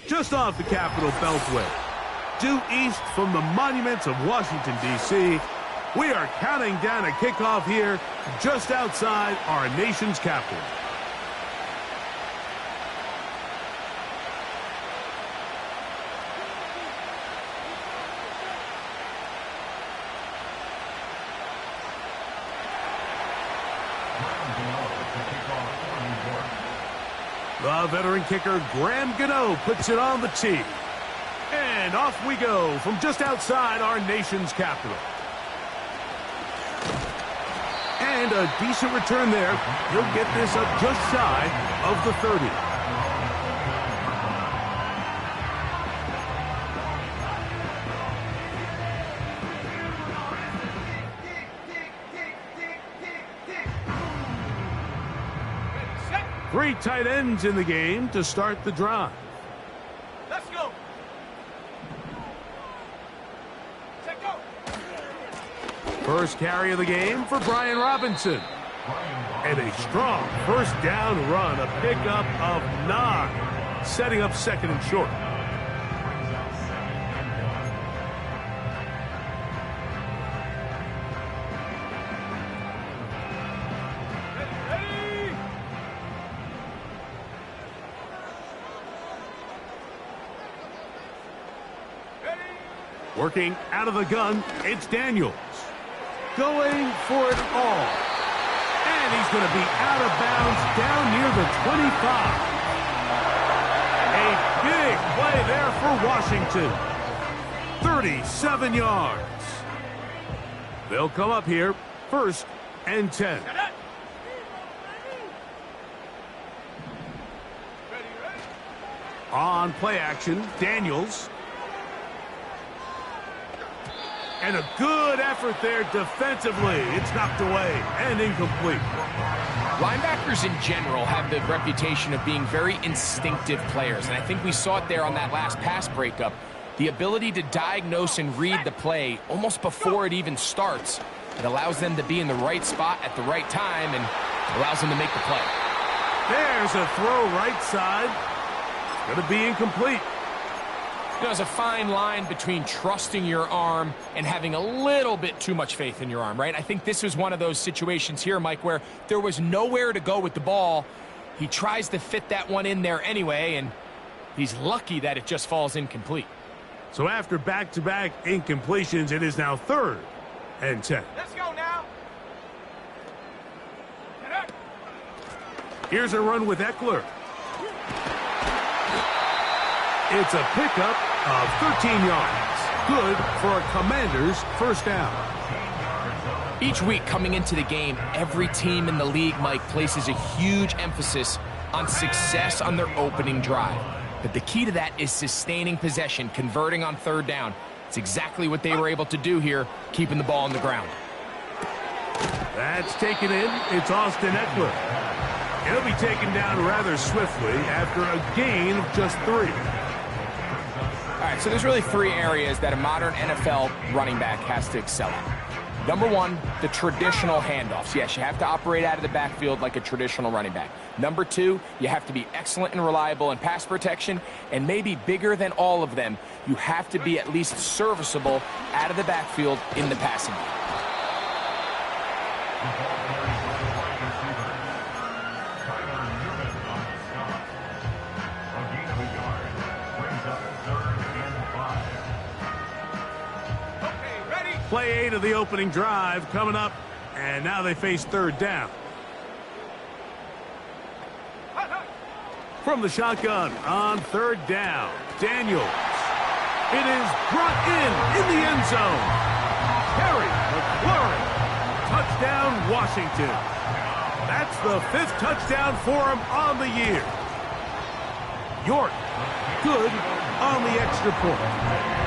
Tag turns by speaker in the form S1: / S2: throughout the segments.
S1: just off the Capitol Beltway. Due east from the monuments of Washington, D.C., we are counting down a kickoff here just outside our nation's capital. The veteran kicker, Graham Gano, puts it on the tee. And off we go from just outside our nation's capital. And a decent return there. He'll get this up just shy of the 30. Three tight ends in the game to start the drive.
S2: Let's go. Set go.
S1: First carry of the game for Brian Robinson. And a strong first down run, a pickup of 9, setting up second and short. Working out of the gun, it's Daniels. Going for it all. And he's going to be out of bounds down near the 25. A big play there for Washington. 37 yards. They'll come up here, 1st and 10. On play action, Daniels. And a good effort there defensively. It's knocked away and incomplete.
S3: Linebackers in general have the reputation of being very instinctive players, and I think we saw it there on that last pass breakup. The ability to diagnose and read the play almost before it even starts. It allows them to be in the right spot at the right time and allows them to make the play.
S1: There's a throw right side. It's going to be incomplete.
S3: You know, there's a fine line between trusting your arm and having a little bit too much faith in your arm, right? I think this was one of those situations here, Mike, where there was nowhere to go with the ball. He tries to fit that one in there anyway, and he's lucky that it just falls incomplete.
S1: So after back-to-back incompletions, it is now 3rd and 10.
S2: Let's go now.
S1: Here's a run with Eckler. It's a pickup of 13 yards. Good for a Commander's first down.
S3: Each week coming into the game, every team in the league, Mike, places a huge emphasis on success on their opening drive. But the key to that is sustaining possession, converting on 3rd down. It's exactly what they were able to do here, keeping the ball on the ground.
S1: That's taken in. It's Austin Eckler. He'll be taken down rather swiftly after a gain of just 3.
S3: All right, so there's really 3 areas that a modern NFL running back has to excel at. Number 1, the traditional handoffs. Yes, you have to operate out of the backfield like a traditional running back. Number 2, you have to be excellent and reliable in pass protection, and maybe bigger than all of them, you have to be at least serviceable out of the backfield in the passing game.
S1: Play 8 of the opening drive coming up, and now they face 3rd down. From the shotgun on 3rd down, Daniels. It is brought in the end zone. Terry McLaurin, touchdown Washington. That's the 5th touchdown for him on the year. York, good on the extra point.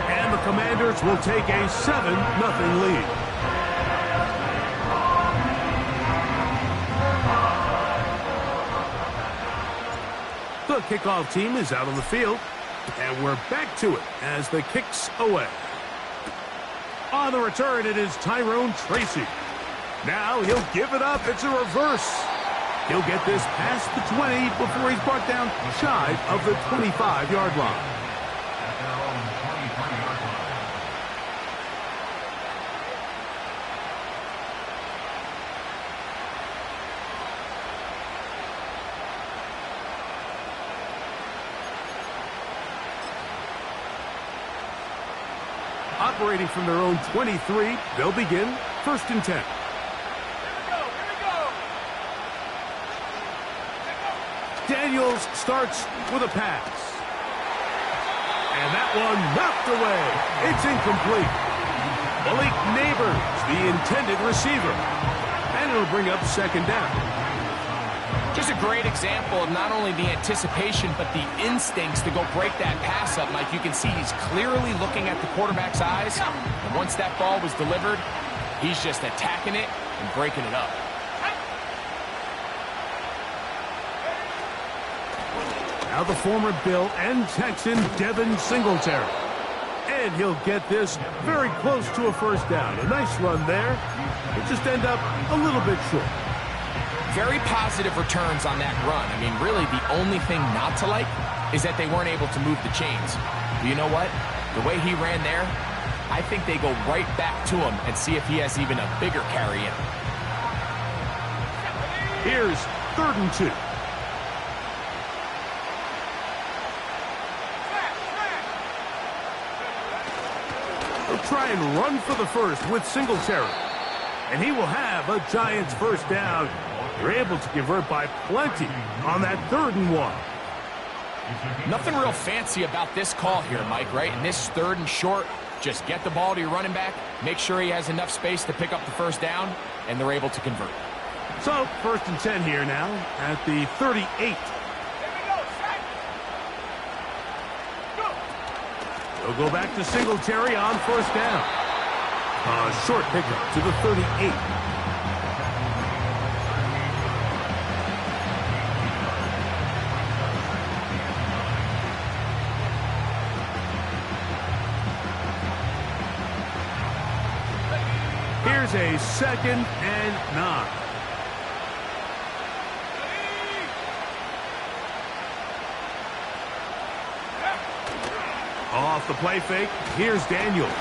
S1: And the Commanders will take a 7-0 lead. The kickoff team is out on the field, and we're back to it as the kick's away. On the return, it is Tyrone Tracy. Now he'll give it up. It's a reverse. He'll get this past the 20 before he's brought down shy of the 25-yard line. Operating from their own 23, they'll begin 1st and 10. Daniels starts with a pass. And that one knocked away. It's incomplete. Malik Neighbors, the intended receiver. And it'll bring up 2nd down.
S3: Just a great example of not only the anticipation, but the instincts to go break that pass up, Mike. You can see he's clearly looking at the quarterback's eyes. And once that ball was delivered, he's just attacking it and breaking it up.
S1: Now the former Bill and Texan Devin Singletary. And he'll get this very close to a 1st down. A nice run there. It'll just end up a little bit short.
S3: Very positive returns on that run. I mean, really, the only thing not to like is that they weren't able to move the chains. But you know what? The way he ran there, I think they go right back to him and see if he has even a bigger carry in him.
S1: Here's 3rd and 2. They'll try and run for the 1st with Singletary. And he will have a Giants 1st down. They're able to convert by plenty on that 3rd and 1.
S3: Nothing real fancy about this call here, Mike, right? In this 3rd and short, just get the ball to your running back, make sure he has enough space to pick up the 1st down, and they're able to convert.
S1: So, 1st and 10 here now at the 38. They'll go back to Singletary on 1st down. A short pickup to the 38. Here's a 2nd and 9. Off the play fake, here's Daniels.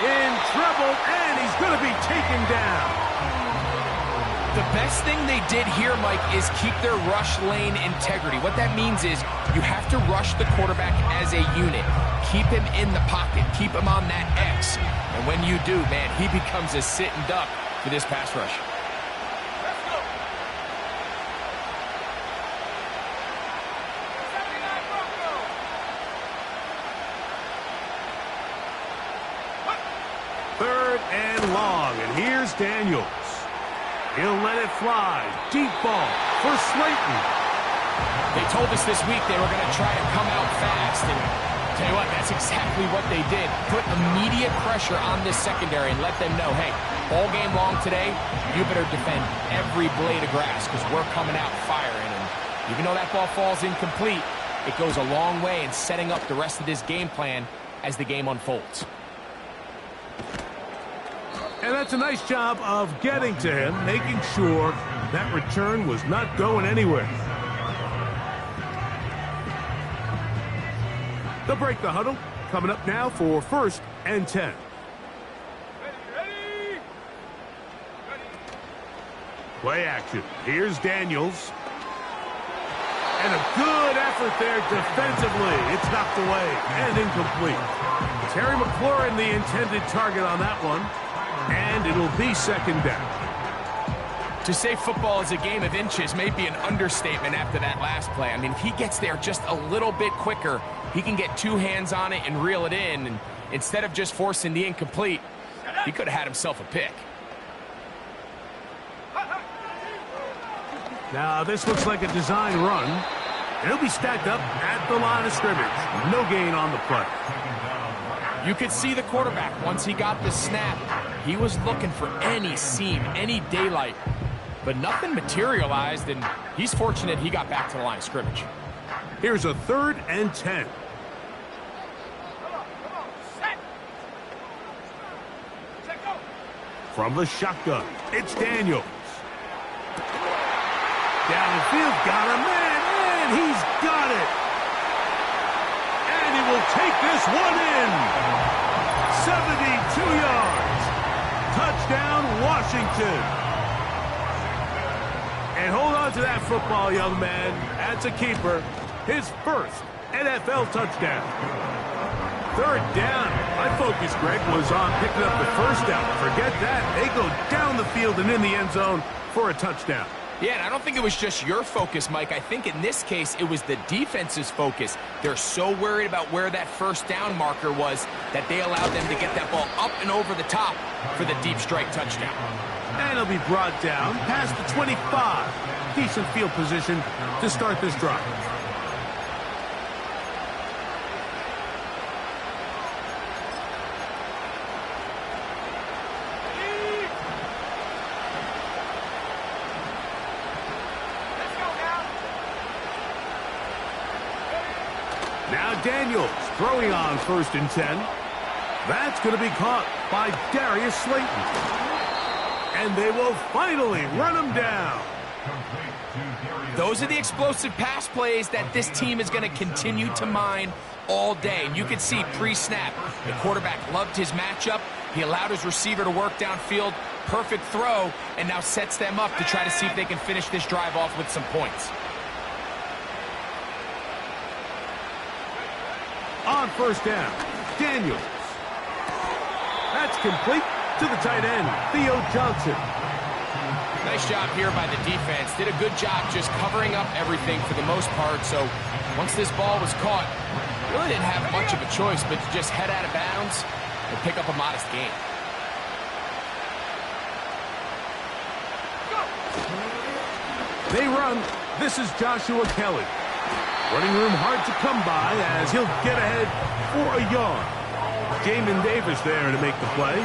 S1: In trouble, and he's going to be taken down.
S3: The best thing they did here, Mike, is keep their rush lane integrity. What that means is you have to rush the quarterback as a unit. Keep him in the pocket. Keep him on that X. And when you do, man, he becomes a sitting duck for this pass rush.
S1: And long, and here's Daniels. He'll let it fly. Deep ball for Slayton.
S3: They told us this week they were going to try to come out fast, and tell you what, that's exactly what they did. Put immediate pressure on this secondary and let them know, hey, all game long today, you better defend every blade of grass because we're coming out firing. And even though that ball falls incomplete, it goes a long way in setting up the rest of this game plan as the game unfolds.
S1: And that's a nice job of getting to him, making sure that return was not going anywhere. They'll break the huddle. Coming up now for 1st and 10.
S2: Ready.
S1: Play action. Here's Daniels. And a good effort there defensively. It's knocked away and incomplete. Terry McLaurin, the intended target on that one. And it'll be 2nd down.
S3: To say football is a game of inches may be an understatement after that last play. I mean, if he gets there just a little bit quicker, he can get 2 hands on it and reel it in. And instead of just forcing the incomplete, he could have had himself a pick.
S1: Now, this looks like a design run. And he'll be stacked up at the line of scrimmage. No gain on the play.
S3: You could see the quarterback, once he got the snap, he was looking for any seam, any daylight. But nothing materialized, and he's fortunate he got back to the line of scrimmage.
S1: Here's a 3rd and 10.
S2: Come on, set. Check go.
S1: From the shotgun, it's Daniels. And Field's got a man, and he's got it. And he will take this one in. 72 yards. Touchdown, Washington. And hold on to that football, young man. That's a keeper. His first NFL touchdown. Third down. My focus, Greg, was on picking up the first down. Forget that. They go down the field and in the end zone for a touchdown.
S3: Yeah, and I don't think it was just your focus, Mike. I think in this case, it was the defense's focus. They're so worried about where that first down marker was that they allowed them to get that ball up and over the top for the deep strike touchdown.
S1: And it'll be brought down past the 25. Decent field position to start this drive. Now Daniels throwing on 1st and 10. That's going to be caught by Darius Slayton. And they will finally run him down.
S3: Those are the explosive pass plays that this team is going to continue to mine all day. And you can see pre-snap, the quarterback loved his matchup. He allowed his receiver to work downfield. Perfect throw, and now sets them up to try to see if they can finish this drive off with some points.
S1: On 1st down, Daniels. That's complete to the tight end, Theo Johnson.
S3: Nice job here by the defense. Did a good job just covering up everything for the most part. So once this ball was caught, really didn't have much of a choice but to just head out of bounds and pick up a modest gain.
S1: They run. This is Joshua Kelly. Running room hard to come by as he'll get ahead for a yard. Jamin Davis there to make the play.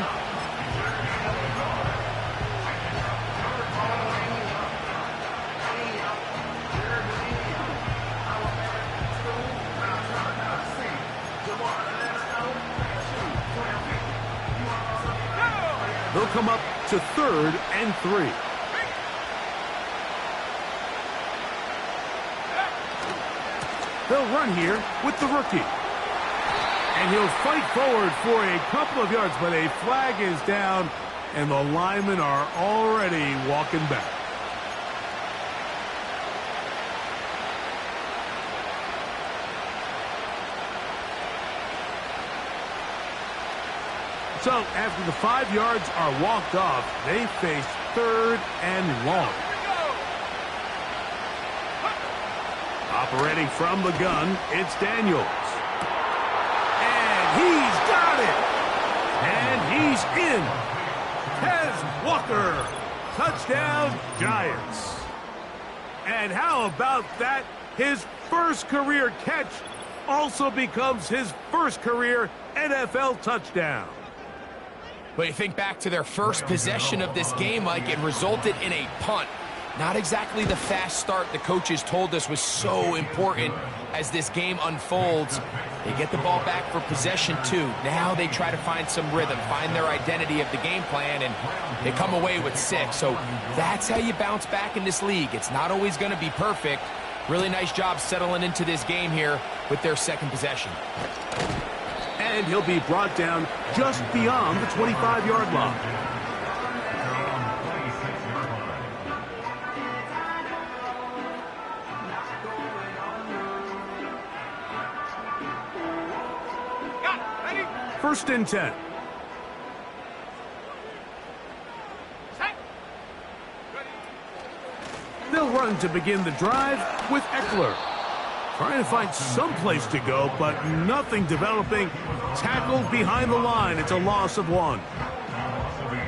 S1: They'll come up to 3rd and 3. They'll run here with the rookie. And he'll fight forward for a couple of yards, but a flag is down, and the linemen are already walking back. So after the 5 yards are walked off, they face 3rd and long. Operating from the gun, it's Daniels. And he's got it. And he's in. Tez Walker. Touchdown, Giants. And how about that? His first career catch also becomes his first career NFL touchdown.
S3: But you think back to their first possession of this game, Mike, it resulted in a punt. Not exactly the fast start the coaches told us was so important as this game unfolds. They get the ball back for possession 2. Now they try to find some rhythm, find their identity of the game plan, and they come away with 6. So that's how you bounce back in this league. It's not always going to be perfect. Really nice job settling into this game here with their second possession.
S1: And he'll be brought down just beyond the 25-yard line. First and 10. They'll run to begin the drive with Eckler. Trying to find some place to go, but nothing developing. Tackled behind the line. It's a loss of 1.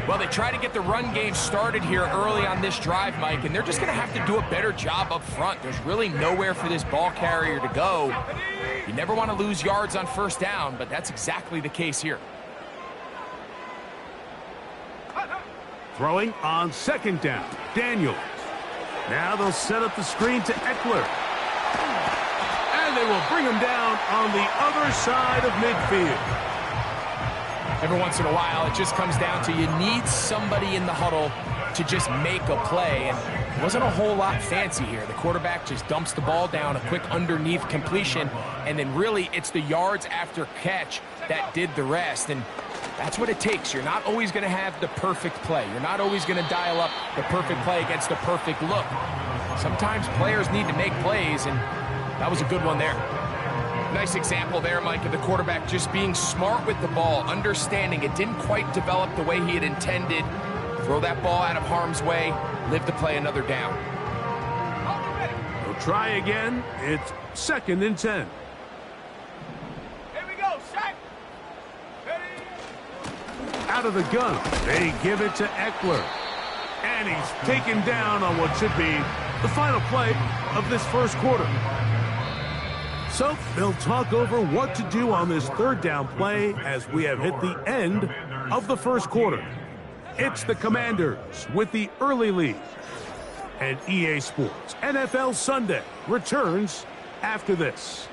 S3: Well, they try to get the run game started here early on this drive, Mike, and they're just going to have to do a better job up front. There's really nowhere for this ball carrier to go. You never want to lose yards on first down, but that's exactly the case here.
S1: Throwing on second down, Daniels. Now they'll set up the screen to Eckler. And they will bring him down on the other side of midfield.
S3: Every once in a while, it just comes down to you need somebody in the huddle to just make a play, and it wasn't a whole lot fancy here. The quarterback just dumps the ball down, a quick underneath completion, and then really it's the yards after catch that did the rest. And that's what it takes. You're not always going to have the perfect play. You're not always going to dial up the perfect play against the perfect look. Sometimes players need to make plays, and that was a good one there. Nice example there, Mike, of the quarterback just being smart with the ball, understanding it didn't quite develop the way he had intended. Throw that ball out of harm's way, live to play another down.
S1: They'll try again. It's 2nd and 10.
S2: Here we go, set. Ready.
S1: Out of the gun, they give it to Eckler. And he's taken down on what should be the final play of this first quarter. So they'll talk over what to do on this 3rd down play as we have hit the end of the first quarter. It's the Commanders with the early lead. And EA Sports NFL Sunday returns after this.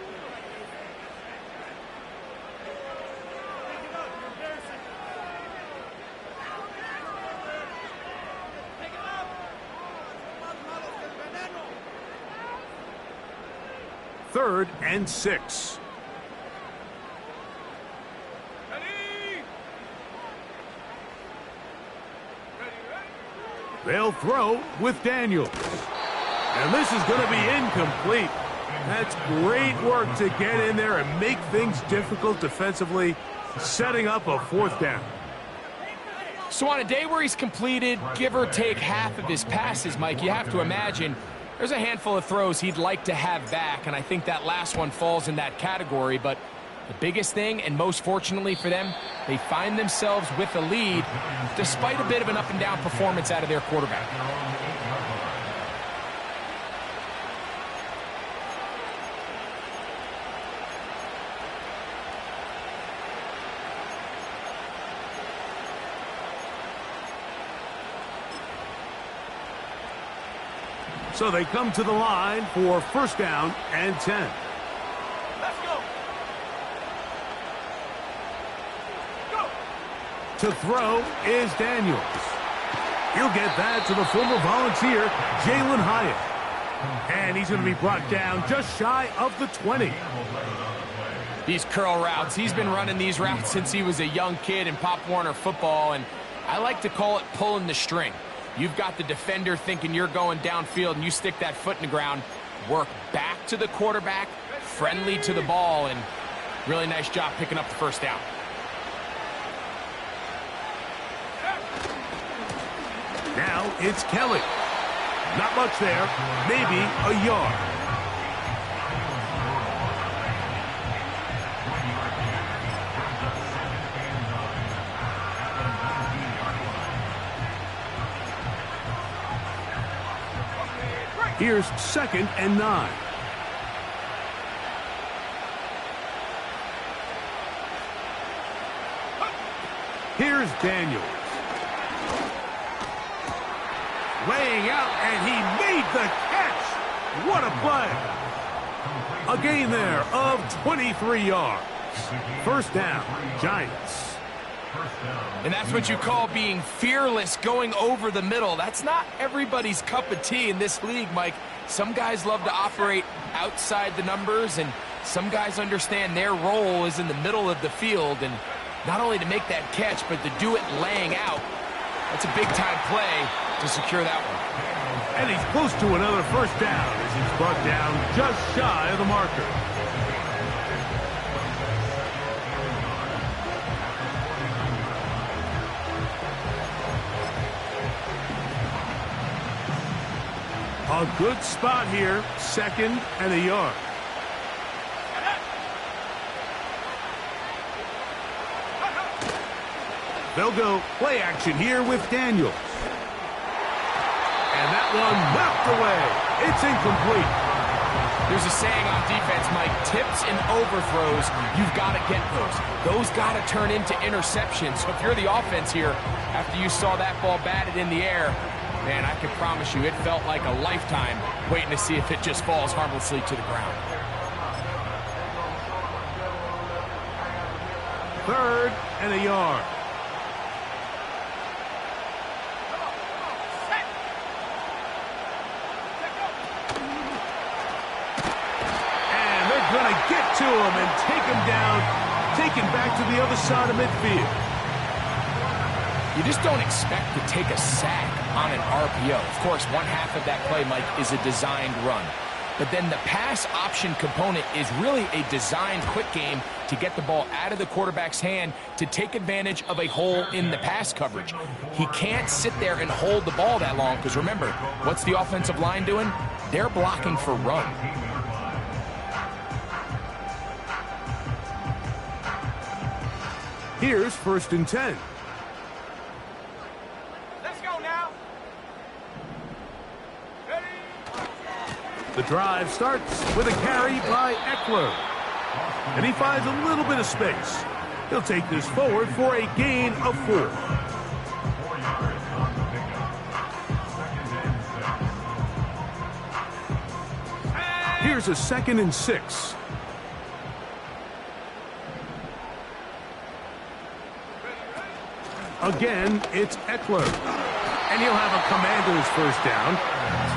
S1: Third and 6.
S2: Ready.
S1: They'll throw with Daniels. And this is going to be incomplete. That's great work to get in there and make things difficult defensively, setting up a 4th down.
S3: So on a day where he's completed, give or take half of his passes, Mike, you have to imagine there's a handful of throws he'd like to have back, and I think that last one falls in that category. But the biggest thing, and most fortunately for them, they find themselves with a lead despite a bit of an up-and-down performance out of their quarterback.
S1: So they come to the line for 1st down and 10.
S2: Let's go. Go.
S1: To throw is Daniels. He'll get that to the former Volunteer, Jalen Hyatt. And he's going to be brought down just shy of the 20.
S3: These curl routes, he's been running these routes since he was a young kid in Pop Warner football, and I like to call it pulling the string. You've got the defender thinking you're going downfield, and you stick that foot in the ground, work back to the quarterback, friendly to the ball, and really nice job picking up the 1st down.
S1: Now it's Kelly. Not much there, maybe a yard. Here's 2nd and 9. Here's Daniels. Laying out, and he made the catch. What a play. A gain there of 23 yards. 1st down, Giants.
S3: And that's what you call being fearless, going over the middle. That's not everybody's cup of tea in this league, Mike. Some guys love to operate outside the numbers, and some guys understand their role is in the middle of the field, and not only to make that catch, but to do it laying out. That's a big-time play to secure that one.
S1: And he's close to another 1st down as he's brought down just shy of the marker. A good spot here, 2nd and a yard. They'll go play action here with Daniels. And that one knocked away. It's incomplete.
S3: There's a saying on defense, Mike, tips and overthrows, you've got to get those. Those got to turn into interceptions. So if you're the offense here, after you saw that ball batted in the air, man, I can promise you it felt like a lifetime waiting to see if it just falls harmlessly to the ground.
S1: 3rd and a yard. get to him and take him down, taken back to the other side of midfield.
S3: You just don't expect to take a sack on an RPO. Of course, one half of that play, Mike, is a designed run. But then the pass option component is really a designed quick game to get the ball out of the quarterback's hand to take advantage of a hole in the pass coverage. He can't sit there and hold the ball that long because remember, what's the offensive line doing? They're blocking for run.
S1: Here's 1st and 10.
S2: Let's go now. Ready?
S1: The drive starts with a carry by Eckler. And he finds a little bit of space. He'll take this forward for a gain of 4. Here's a 2nd and 6. Again, it's Eckler. And he'll have a commander's 1st down.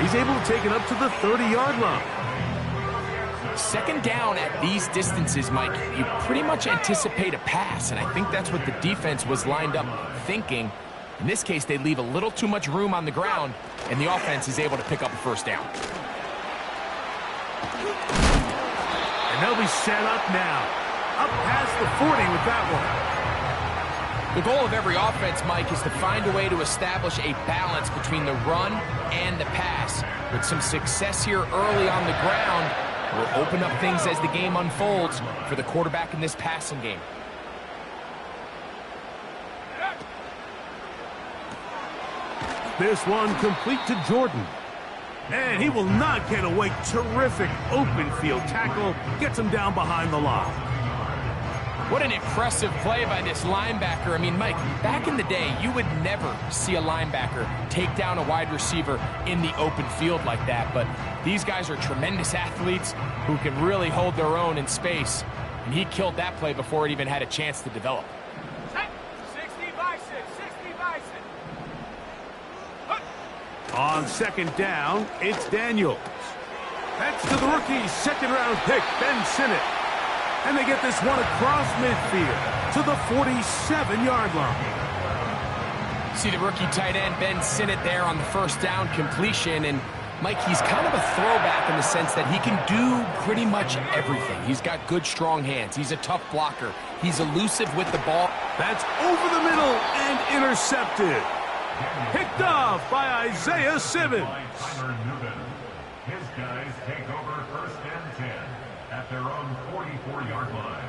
S1: He's able to take it up to the 30-yard line.
S3: 2nd down at these distances, Mike, you pretty much anticipate a pass, and I think that's what the defense was lined up thinking. In this case, they leave a little too much room on the ground, and the offense is able to pick up a 1st down.
S1: And they'll be set up now. Up past the 40 with that one.
S3: The goal of every offense, Mike, is to find a way to establish a balance between the run and the pass. With some success here early on the ground, will open up things as the game unfolds for the quarterback in this passing game.
S1: This one complete to Jordan. And he will not get away. Terrific open field tackle. Gets him down behind the line.
S3: What an impressive play by this linebacker. I mean, Mike, back in the day, you would never see a linebacker take down a wide receiver in the open field like that. But these guys are tremendous athletes who can really hold their own in space. And he killed that play before it even had a chance to develop.
S2: 60 by 6, 60 by 6.
S1: On 2nd down, it's Daniels. That's to the rookie 2nd-round pick, Ben Sinnott. And they get this one across midfield to the 47-yard line.
S3: See the rookie tight end, Ben Sinnott, there on the 1st down completion. And, Mike, he's kind of a throwback in the sense that he can do pretty much everything. He's got good, strong hands. He's a tough blocker. He's elusive with the ball.
S1: That's over the middle and intercepted. Picked off by Isaiah Simmons.
S4: His guys take over 1st and 10 at their own 44-yard line.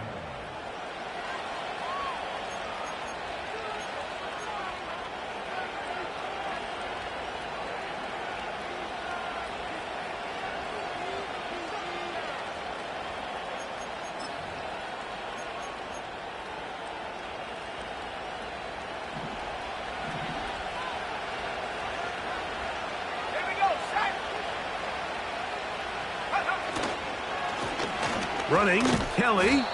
S1: Running, Kelly.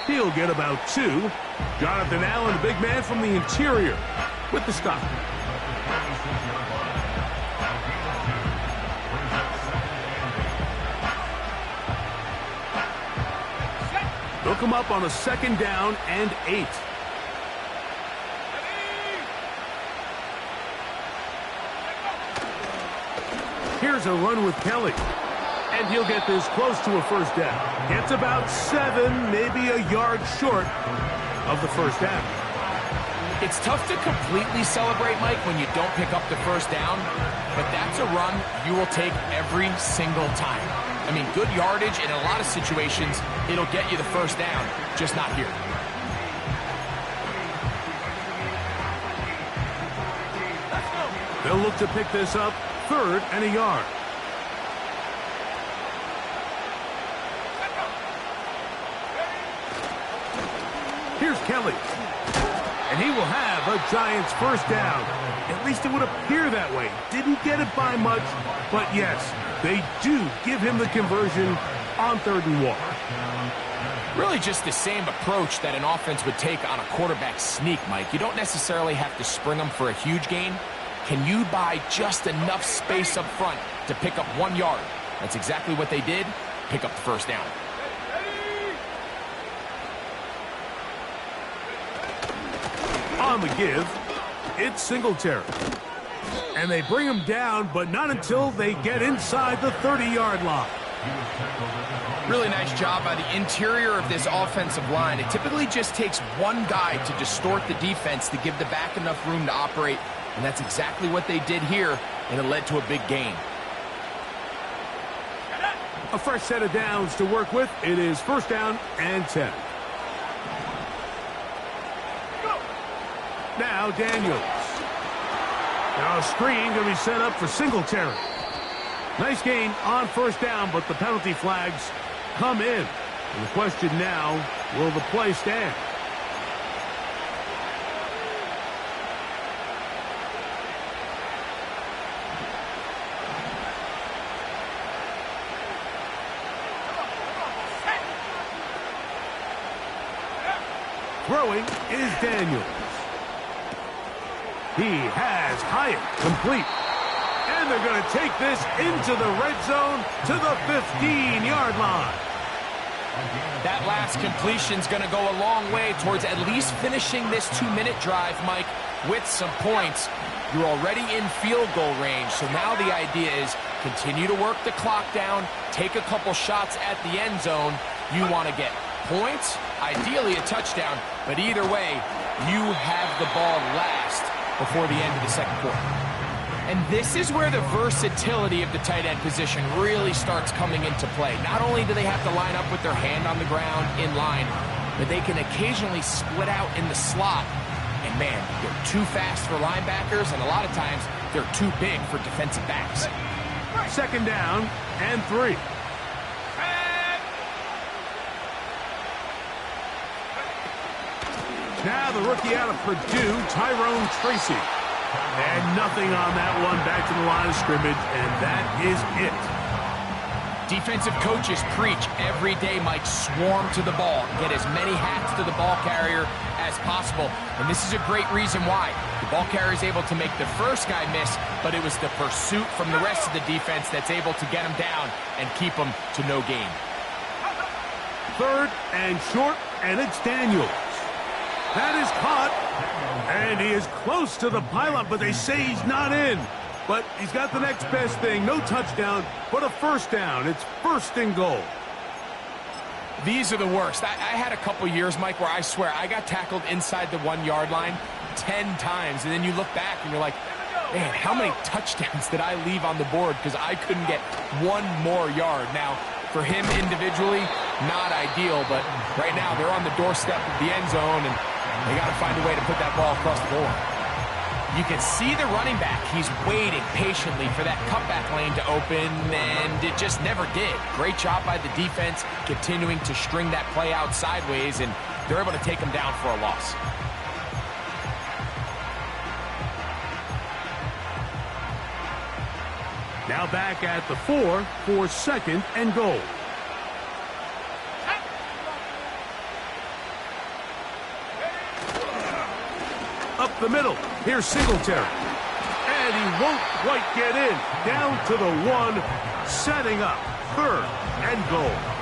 S1: He'll get about 2. Jonathan Allen, the big man from the interior, with the stop. They'll come up on a 2nd down and 8. Here's a run with Kelly. And he'll get this close to a 1st down. Gets about 7, maybe a yard short of the 1st down.
S3: It's tough to completely celebrate, Mike, when you don't pick up the 1st down, but that's a run you will take every single time. I mean, good yardage in a lot of situations, it'll get you the 1st down, just not here.
S1: They'll look to pick this up 3rd and a yard. Here's Kelly. And he will have a Giants 1st down. At least it would appear that way. Didn't get it by much, but yes, they do give him the conversion on 3rd and 1.
S3: Really just the same approach that an offense would take on a quarterback sneak, Mike. You don't necessarily have to spring them for a huge gain. Can you buy just enough space up front to pick up 1 yard? That's exactly what they did. Pick up the 1st down.
S1: On the give, it's Singletary. And they bring him down, but not until they get inside the 30-yard line.
S3: Really nice job by the interior of this offensive line. It typically just takes one guy to distort the defense to give the back enough room to operate, and that's exactly what they did here, and it led to a big gain.
S1: A fresh set of downs to work with. It is first down and 10. Now Daniels. Now a screen going to be set up for Singletary. Nice gain on first down, but the penalty flags come in. And the question now, will the play stand? Throwing is Daniels. He has Hyatt complete. And they're going to take this into the red zone to the 15-yard line.
S3: That last completion's going to go a long way towards at least finishing this 2-minute drive, Mike, with some points. You're already in field goal range, so now the idea is continue to work the clock down, take a couple shots at the end zone. You want to get points, ideally a touchdown, but either way, you have the ball last before the end of the second quarter. And this is where the versatility of the tight end position really starts coming into play. Not only do they have to line up with their hand on the ground in line, but they can occasionally split out in the slot. And man, they're too fast for linebackers, and a lot of times they're too big for defensive backs.
S1: Second down and 3. Now the rookie out of Purdue, Tyrone Tracy. And nothing on that one, back to the line of scrimmage, and that is it.
S3: Defensive coaches preach every day, Mike, swarm to the ball. Get as many hats to the ball carrier as possible. And this is a great reason why. The ball carrier is able to make the first guy miss, but it was the pursuit from the rest of the defense that's able to get him down and keep him to no gain.
S1: Third and short, and it's Daniels. That is caught, and he is close to the pylon, but they say he's not in. But he's got the next best thing. No touchdown, but a first down. It's first and goal.
S3: These are the worst. I had a couple years, Mike, where I swear I got tackled inside the 1-yard line 10 times, and then you look back and you're like, man, how many touchdowns did I leave on the board because I couldn't get one more yard? Now, for him individually, not ideal, but right now they're on the doorstep of the end zone, and they got to find a way to put that ball across the goal line. You can see the running back. He's waiting patiently for that cutback lane to open, and it just never did. Great job by the defense, continuing to string that play out sideways, and they're able to take him down for a loss.
S1: Now back at the 4 for second and goal. Up the middle, here's Singletary. And he won't quite get in. Down to the 1, setting up third and goal.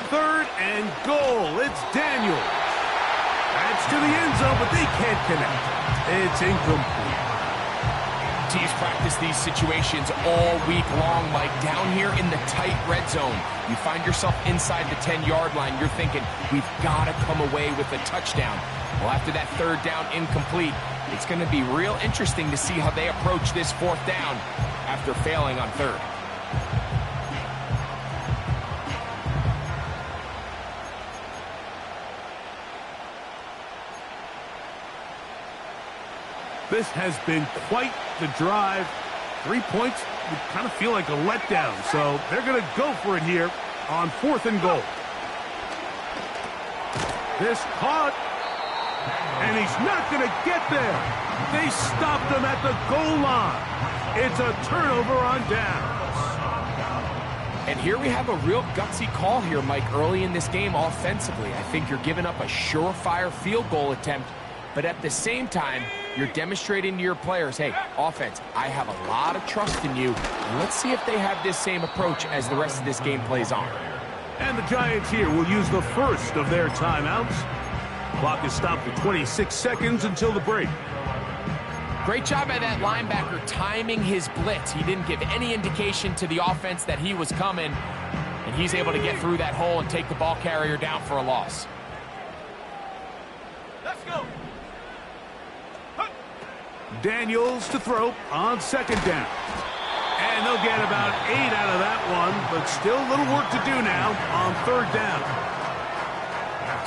S1: Third and goal. It's Daniels. That's to the end zone, but they can't connect. It's incomplete.
S3: Teams practice these situations all week long, Mike. Down here in the tight red zone, you find yourself inside the 10-yard line. You're thinking, we've got to come away with a touchdown. Well, after that third down incomplete, it's going to be real interesting to see how they approach this fourth down after failing on third.
S1: This has been quite the drive. 3 points would kind of feel like a letdown, so they're going to go for it here on 4th and goal. This caught, and he's not going to get there. They stopped him at the goal line. It's a turnover on downs.
S3: And here we have a real gutsy call here, Mike, early in this game offensively. I think you're giving up a surefire field goal attempt, but at the same time, you're demonstrating to your players, hey, offense, I have a lot of trust in you. Let's see if they have this same approach as the rest of this game plays on.
S1: And the Giants here will use the first of their timeouts. Clock is stopped for 26 seconds until the break.
S3: Great job by that linebacker timing his blitz. He didn't give any indication to the offense that he was coming, and he's able to get through that hole and take the ball carrier down for a loss.
S2: Let's go.
S1: Daniels to throw on 2nd down. And they'll get about 8 out of that one, but still a little work to do now on 3rd down.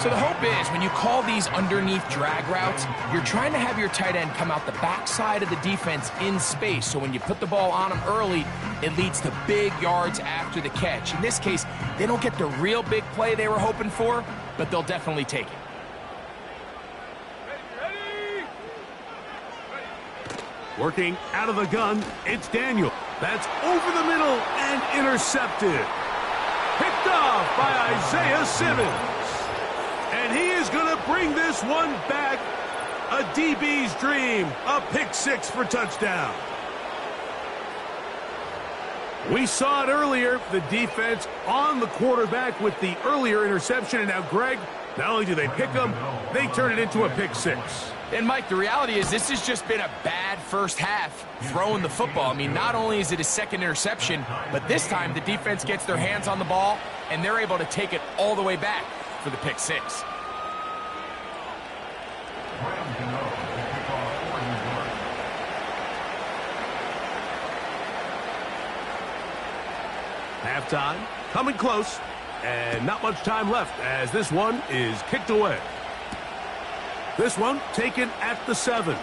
S3: So the hope is when you call these underneath drag routes, you're trying to have your tight end come out the backside of the defense in space. So when you put the ball on him early, it leads to big yards after the catch. In this case, they don't get the real big play they were hoping for, but they'll definitely take it.
S1: Working out of the gun, it's Daniel. That's over the middle and intercepted. Picked off by Isaiah Simmons. And he is going to bring this one back. A DB's dream. A pick 6 for touchdown. We saw it earlier. The defense on the quarterback with the earlier interception. And now, Greg, not only do they pick him, they turn it into a pick 6.
S3: And, Mike, the reality is this has just been a bad first half throwing the football. I mean, not only is it a second interception, but this time the defense gets their hands on the ball, and they're able to take it all the way back for the pick 6.
S1: Halftime, coming close, and not much time left as this one is kicked away. This one taken at the 7.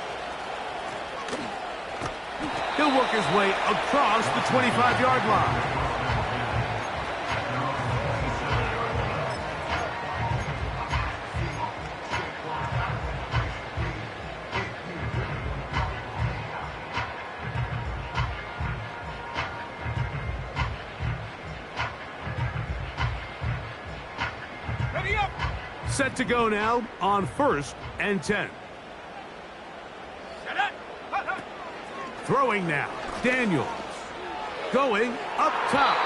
S1: He'll work his way across the 25-yard line.
S2: Ready up.
S1: Set to go now on 1st and 10. Throwing now, Daniels. Going up top.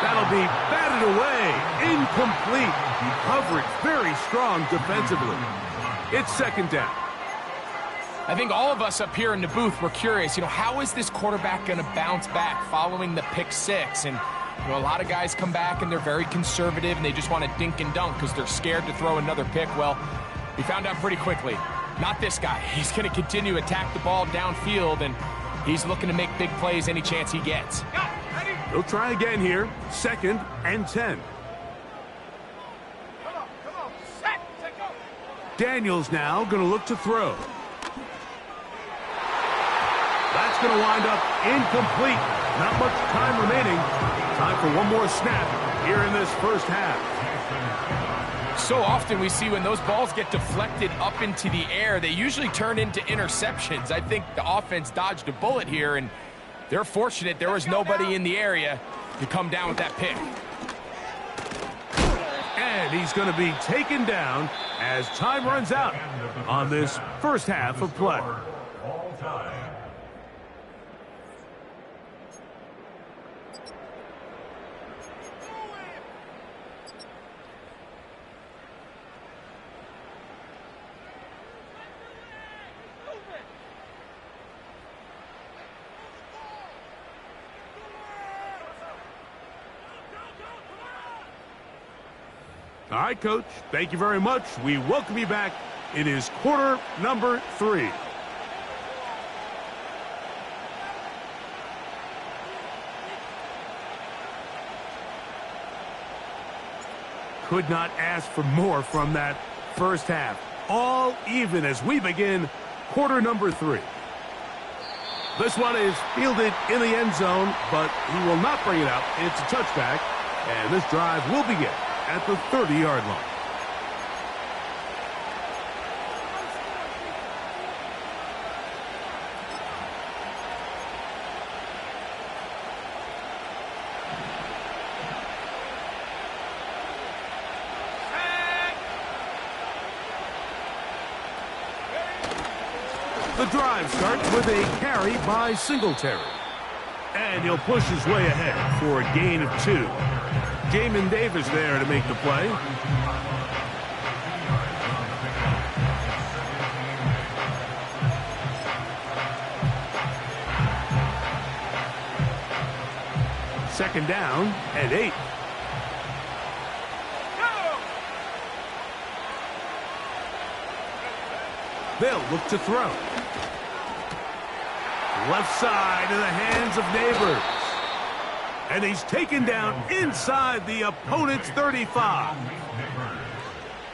S1: That'll be batted away. Incomplete. Coverage very strong defensively. It's 2nd down.
S3: I think all of us up here in the booth were curious, how is this quarterback going to bounce back following the pick 6? And, a lot of guys come back and they're very conservative and they just want to dink and dunk because they're scared to throw another pick. Well, we found out pretty quickly. Not this guy. He's going to continue to attack the ball downfield, and he's looking to make big plays any chance he gets.
S1: He'll try again here. 2nd and 10.
S2: Come on. Set. Go.
S1: Daniels now going to look to throw. That's going to wind up incomplete. Not much time remaining. Time for one more snap here in this first half.
S3: So often we see when those balls get deflected up into the air, they usually turn into interceptions. I think the offense dodged a bullet here, and they're fortunate there was nobody in the area to come down with that pick.
S1: And he's going to be taken down as time runs out on this first half of play.
S4: All time.
S1: All right, Coach, thank you very much. We welcome you back. It is quarter number 3. Could not ask for more from that first half. All even as we begin quarter number 3. This one is fielded in the end zone, but he will not bring it out. It's a touchback, and this drive will begin at the 30-yard line. The drive starts with a carry by Singletary. And he'll push his way ahead for a gain of 2. Jamin Davis there to make the play. Second down and 8. They'll look to throw. Left side in the hands of Neighbors. And he's taken down inside the opponent's 35.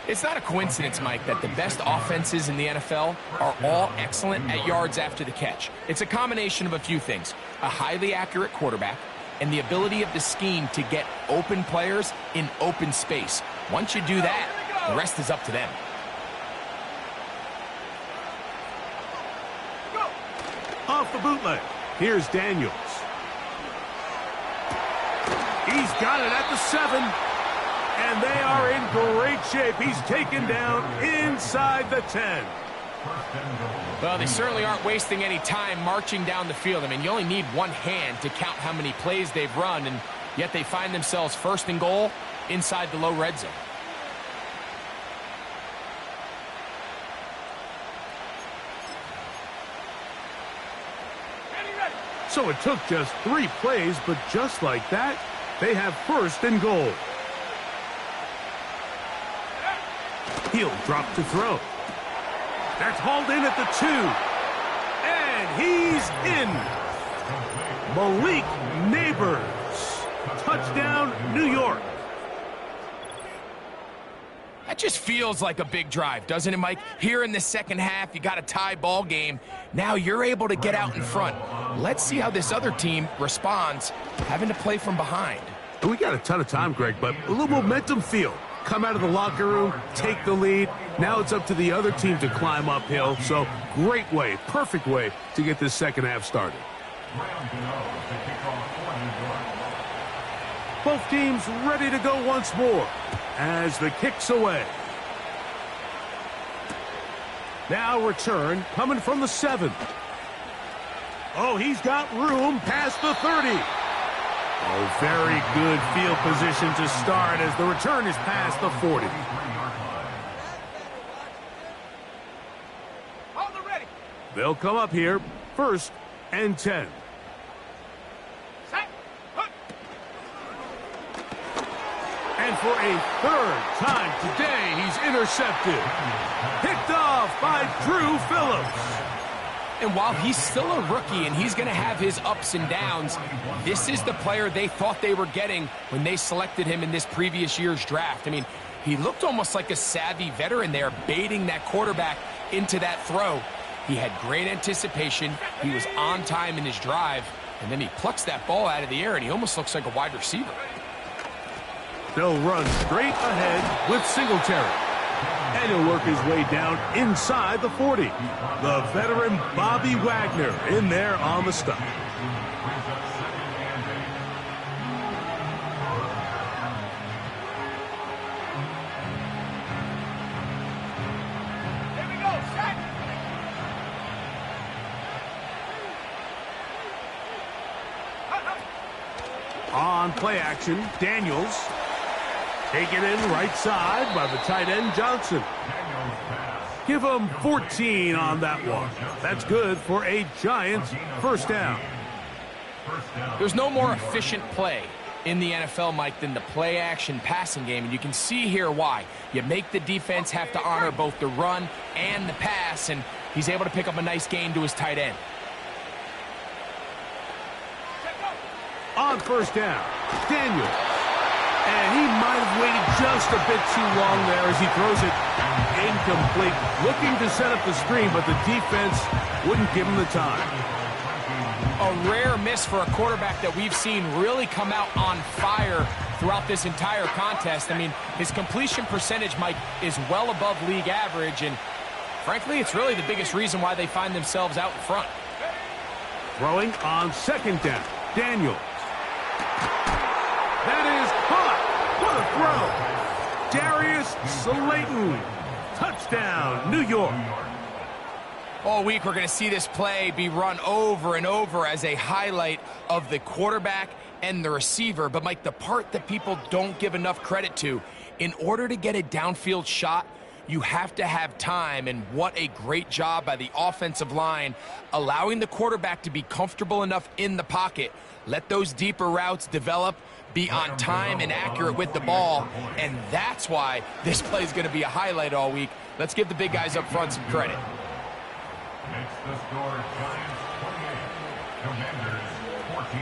S3: It's not a coincidence, Mike, that the best offenses in the NFL are all excellent at yards after the catch. It's a combination of a few things. A highly accurate quarterback and the ability of the scheme to get open players in open space. Once you do that, the rest is up to them.
S1: Off the bootleg. Here's Daniels. He's got it at the 7. And they are in great shape. He's taken down inside the 10.
S3: Well, they certainly aren't wasting any time marching down the field. I mean, you only need one hand to count how many plays they've run, and yet they find themselves first and goal inside the low red zone.
S1: So it took just 3 plays, but just like that, they have first and goal. He'll drop to throw. That's hauled in at the 2. And he's in. Malik Neighbors. Touchdown, New York.
S3: That just feels like a big drive, doesn't it, Mike? Here in the second half, you got a tie ball game. Now you're able to get out in front. Let's see how this other team responds, having to play from behind.
S1: We got a ton of time, Greg, but a little momentum feel. Come out of the locker room, take the lead. Now it's up to the other team to climb uphill. So great way, perfect way to get this second half started. Both teams ready to go once more as the kick's away. Now return coming from the 7. Oh, he's got room past the 30. Oh, very good field position to start as the return is past the 40. They'll come up here, first and 10. And for a 3rd time today, he's intercepted. Picked off by Drew Phillips.
S3: And while he's still a rookie and he's going to have his ups and downs, this is the player they thought they were getting when they selected him in this previous year's draft. I mean, he looked almost like a savvy veteran there, baiting that quarterback into that throw. He had great anticipation. He was on time in his drive, and then he plucks that ball out of the air, and he almost looks like a wide receiver.
S1: They'll run straight ahead with Singletary. And he'll work his way down inside the 40. The veteran Bobby Wagner in there on the stop.
S2: Here we go, set.
S1: On play action, Daniels. Taken in right side by the tight end, Johnson. Give him 14 on that one. That's good for a Giants first down.
S3: There's no more efficient play in the NFL, Mike, than the play-action passing game, and you can see here why. You make the defense have to honor both the run and the pass, and he's able to pick up a nice gain to his tight end.
S1: On first down, Daniels. And he might have waited just a bit too long there as he throws it incomplete. Looking to set up the screen, but the defense wouldn't give him the time.
S3: a rare miss for a quarterback that we've seen really come out on fire throughout this entire contest. I mean, his completion percentage, Mike, is well above league average, and frankly, it's really the biggest reason why they find themselves out in front.
S1: Throwing on second down, Daniels. That is caught. What a throw. Darius Slayton. Touchdown, New York.
S3: All week, we're going to see this play be run over and over as a highlight of the quarterback and the receiver. But, Mike, the part that people don't give enough credit to, in order to get a downfield shot, you have to have time, and what a great job by the offensive line, allowing the quarterback to be comfortable enough in the pocket. Let those deeper routes develop, be on time and accurate with the ball, and that's why this play is going to be a highlight all week. Let's give the big guys up front some credit.
S4: Makes the score Giants 28, Commanders 14.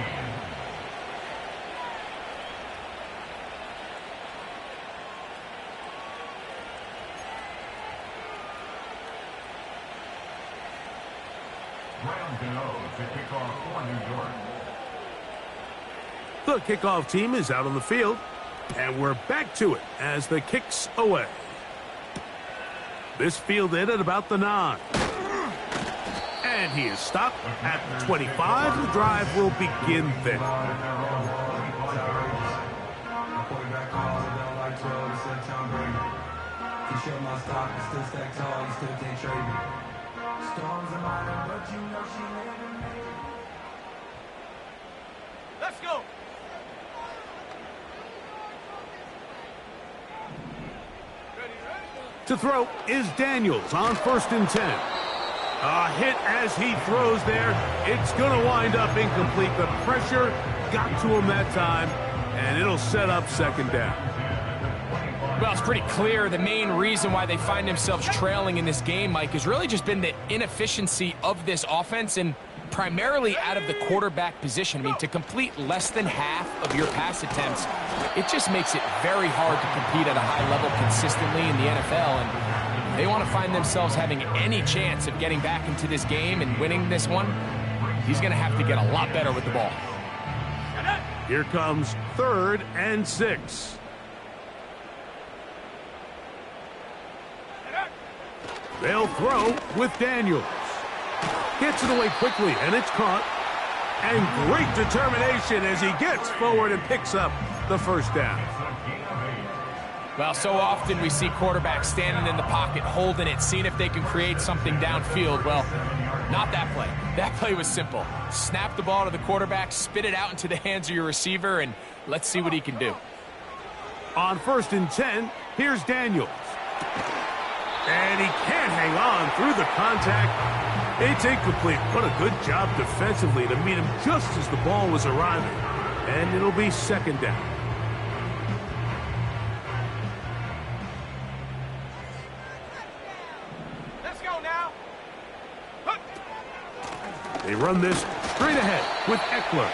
S4: Round to kick off for New York.
S1: The kickoff team is out on the field, and we're back to it as the kick's away. This fielded at about the 9. And he is stopped at the 25. The drive will begin there.
S2: Let's go.
S1: To throw is Daniels on 1st and 10. A hit as he throws there. It's going to wind up incomplete. The pressure got to him that time, and it'll set up second down.
S3: Well, it's pretty clear the main reason why they find themselves trailing in this game, Mike, has really just been the inefficiency of this offense and primarily out of the quarterback position. I mean, to complete less than half of your pass attempts, it just makes it very hard to compete at a high level consistently in the NFL, and they want to find themselves having any chance of getting back into this game and winning this one. He's going to have to get a lot better with the ball.
S1: Here comes 3rd and 6. They'll throw with Daniels. Gets it away quickly, and it's caught. And great determination as he gets forward and picks up the first down.
S3: Well, so often we see quarterbacks standing in the pocket, holding it, seeing if they can create something downfield. Well, not that play. That play was simple. Snap the ball to the quarterback, spit it out into the hands of your receiver, and let's see what he can do.
S1: On 1st and 10, here's Daniels. And he can't hang on through the contact. It's incomplete. What a good job defensively to meet him just as the ball was arriving. And it'll be second down.
S2: Let's go now.
S1: They run this straight ahead with Eckler.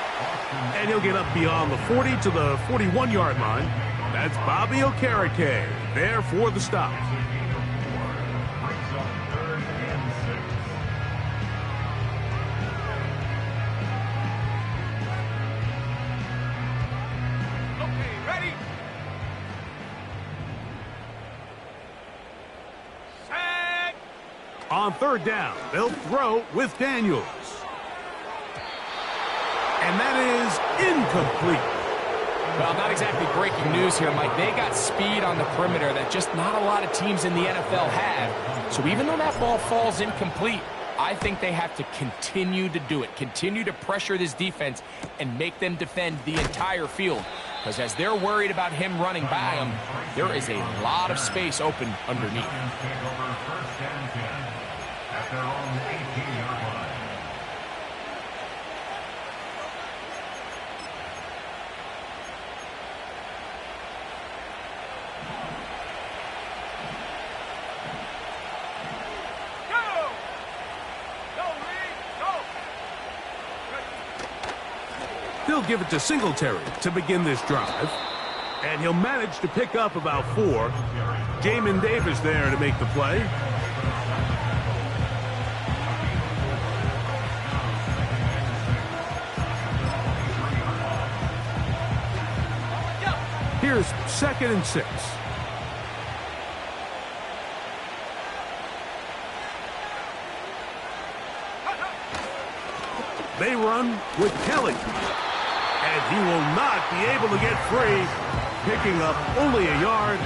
S1: And he'll get up beyond the 40 to the 41-yard line. That's Bobby Okereke there for the stop. On 3rd down, they'll throw with Daniels. And that is incomplete.
S3: Well, not exactly breaking news here, Mike. They got speed on the perimeter that just not a lot of teams in the NFL have. So even though that ball falls incomplete, I think they have to continue to do it, continue to pressure this defense and make them defend the entire field. Because as they're worried about him running by them, there is a lot of space open underneath.
S4: At their own 18-yard line.
S2: Go! Go, Reed! Go!
S1: They'll give it to Singletary to begin this drive. And he'll manage to pick up about 4. Jamin Davis there to make the play. Here's 2nd and 6. They run with Kelly. And he will not be able to get free, picking up only a yard.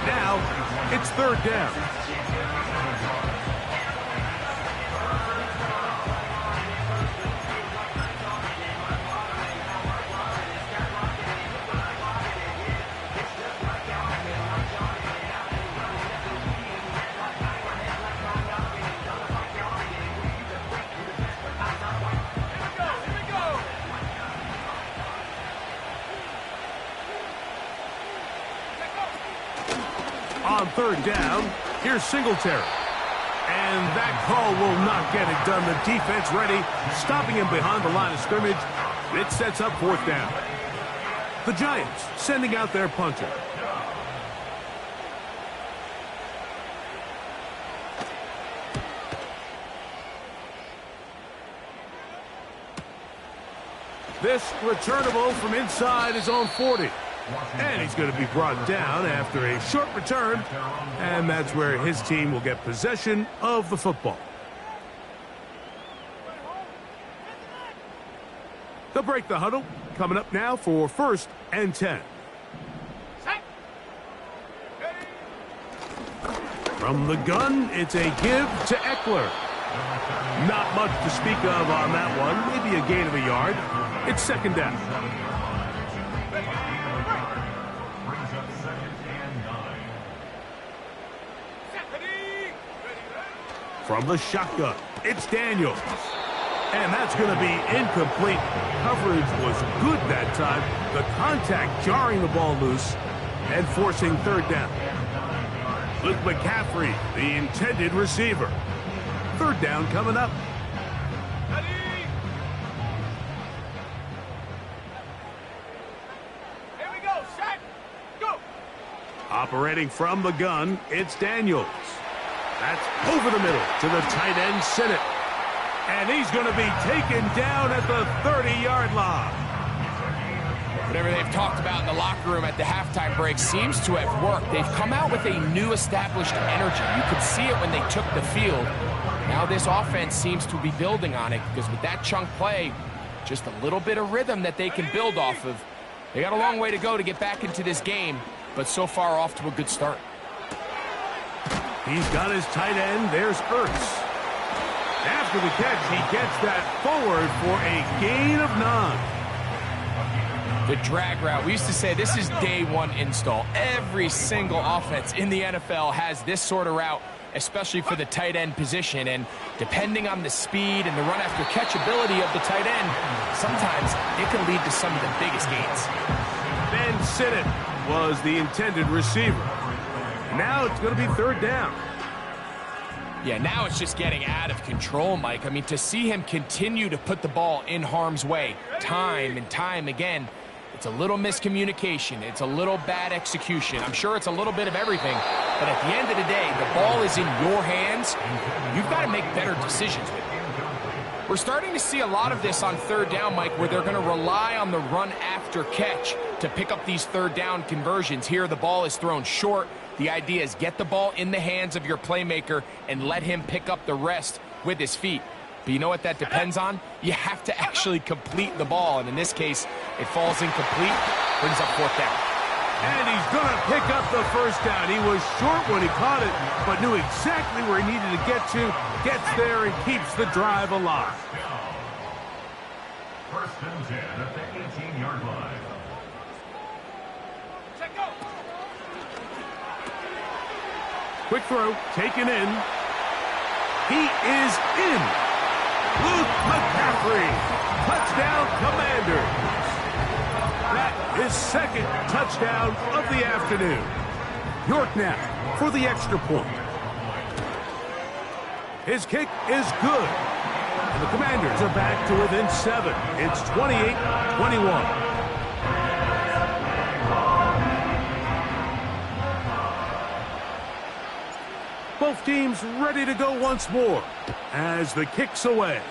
S1: Now it's 3rd down. On 3rd down, here's Singletary. And that call will not get it done. The defense ready, stopping him behind the line of scrimmage. It sets up 4th down. The Giants sending out their punter. This returnable from inside his own 40. And he's going to be brought down after a short return. And that's where his team will get possession of the football. They'll break the huddle. Coming up now for 1st and 10. From the gun, it's a give to Eckler. Not much to speak of on that one. Maybe a gain of a yard. It's 2nd down. From the shotgun, it's Daniels. And that's going to be incomplete. Coverage was good that time. The contact jarring the ball loose and forcing 3rd down. Luke McCaffrey, the intended receiver. 3rd down coming up.
S2: Here we go, set, go.
S1: Operating from the gun, it's Daniels. That's over the middle to the tight end, Sinnott. And he's going to be taken down at the 30-yard line.
S3: Whatever they've talked about in the locker room at the halftime break seems to have worked. They've come out with a new established energy. You could see it when they took the field. Now this offense seems to be building on it because with that chunk play, just a little bit of rhythm that they can build off of. They got a long way to go to get back into this game, but so far off to a good start.
S1: He's got his tight end. There's Ertz. After the catch, he gets that forward for a gain of 9.
S3: The drag route. We used to say this is day 1 install. Every single offense in the NFL has this sort of route, especially for the tight end position. And depending on the speed and the run after catch ability of the tight end, sometimes it can lead to some of the biggest gains.
S1: Ben Sinnott was the intended receiver. Now it's going to be 3rd down.
S3: Yeah, now it's just getting out of control, Mike. I mean, to see him continue to put the ball in harm's way time and time again, it's a little miscommunication. It's a little bad execution. I'm sure it's a little bit of everything. But at the end of the day, the ball is in your hands. You've got to make better decisions with it. We're starting to see a lot of this on 3rd down, Mike, where they're going to rely on the run after catch to pick up these 3rd down conversions. Here, the ball is thrown short. The idea is get the ball in the hands of your playmaker and let him pick up the rest with his feet. But you know what that depends on? You have to actually complete the ball. And in this case, it falls incomplete, brings up 4th down.
S1: And he's going to pick up the 1st down. He was short when he caught it, but knew exactly where he needed to get to. Gets there and keeps the drive alive.
S4: 1st and 10 at the 18-yard line.
S2: Set, go.
S1: Quick throw, taken in. He is in. Luke McCaffrey, touchdown Commanders. That is 2nd touchdown of the afternoon. York now for the extra point. His kick is good. And the Commanders are back to within 7. It's 28-21. Both teams ready to go once more as the kick's away.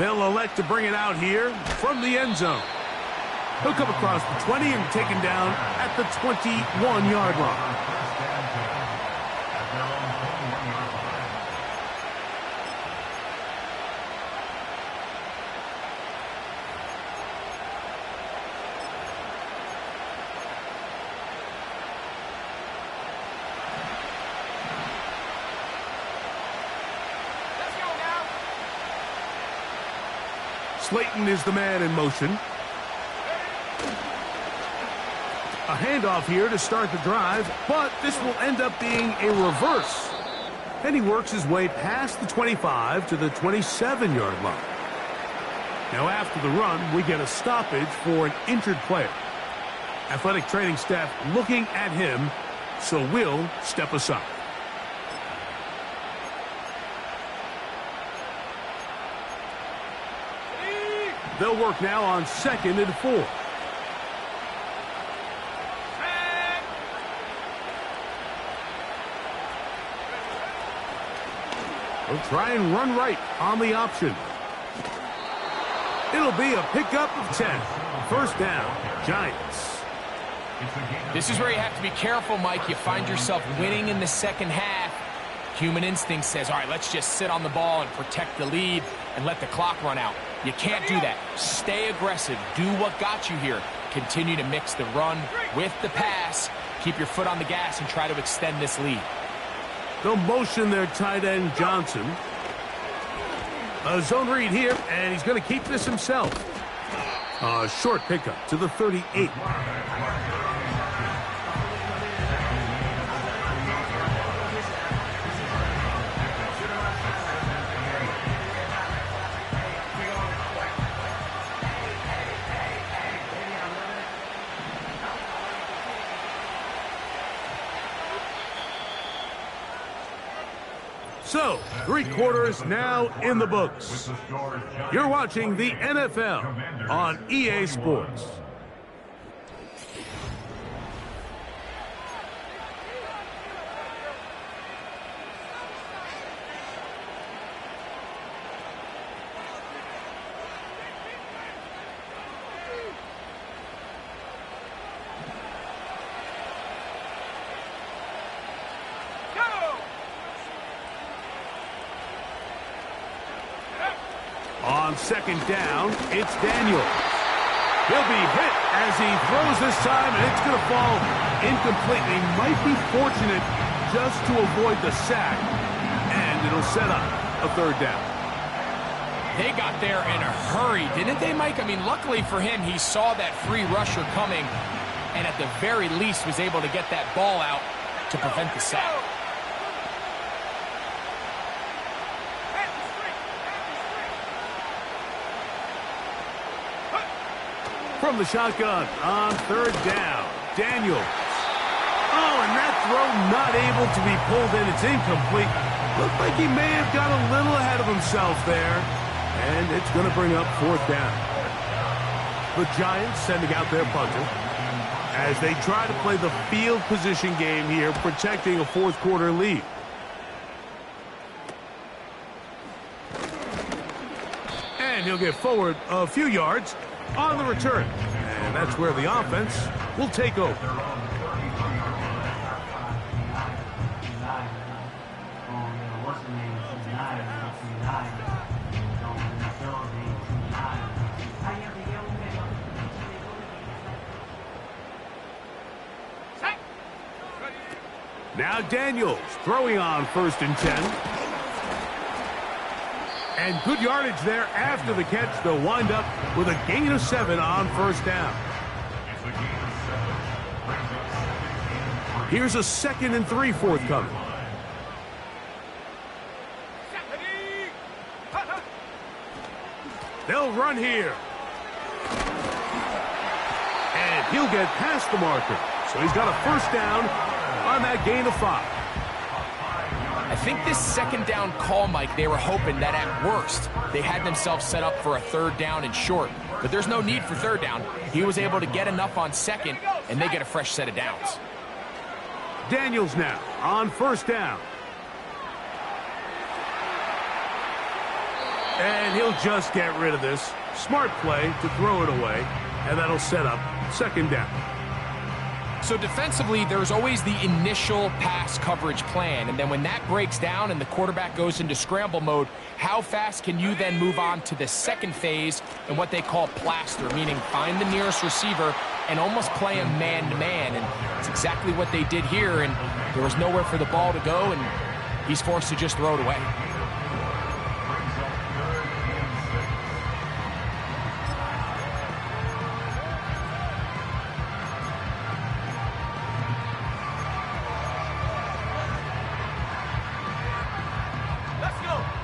S1: They'll elect to bring it out here from the end zone. He'll come across the 20 and taken down at the 21-yard line. Slayton is the man in motion. A handoff here to start the drive, but this will end up being a reverse. And he works his way past the 25 to the 27-yard line. Now after the run, we get a stoppage for an injured player. Athletic training staff looking at him, so we'll step aside. They'll work now on 2nd and 4. They'll try and run right on the option. It'll be a pickup of 10. First down, Giants.
S3: This is where you have to be careful, Mike. You find yourself winning in the second half. Human instinct says, all right, let's just sit on the ball and protect the lead and let the clock run out. You can't do that. Stay aggressive. Do what got you here. Continue to mix the run with the pass. Keep your foot on the gas and try to extend this lead.
S1: They'll motion their tight end, Johnson. A zone read here, and he's going to keep this himself. A short pickup to the 38. So, 3 quarters now in the books. You're watching the NFL on EA Sports. On 2nd down, it's Daniels. He'll be hit as he throws this time, and it's going to fall incomplete. He might be fortunate just to avoid the sack, and it'll set up a 3rd down.
S3: They got there in a hurry, didn't they, Mike? I mean, luckily for him, he saw that free rusher coming, and at the very least was able to get that ball out to prevent the sack.
S1: From the shotgun on 3rd down, Daniels. Oh, and that throw not able to be pulled in. It's incomplete. Looked like he may have got a little ahead of himself there. And it's going to bring up 4th down. The Giants sending out their punter as they try to play the field position game here, protecting a 4th quarter lead. And he'll get forward a few yards on the return. And that's where the offense will take over. Now Daniels throwing on 1st and 10. And good yardage there after the catch. They'll wind up with a gain of 7 on 1st down. Here's a 2nd and 3 forthcoming. They'll run here. And he'll get past the marker. So he's got a 1st down on that gain of 5.
S3: I think this 2nd down call, Mike, they were hoping that at worst they had themselves set up for a 3rd down and short. But there's no need for 3rd down. He was able to get enough on 2nd, and they get a fresh set of downs.
S1: Daniels now on 1st down. And he'll just get rid of this. Smart play to throw it away, and that'll set up second down.
S3: So defensively, there's always the initial pass coverage plan, and then when that breaks down and the quarterback goes into scramble mode, how fast can you then move on to the second phase and what they call plaster, meaning find the nearest receiver and almost play him man-to-man, and it's exactly what they did here, and there was nowhere for the ball to go, and he's forced to just throw it away.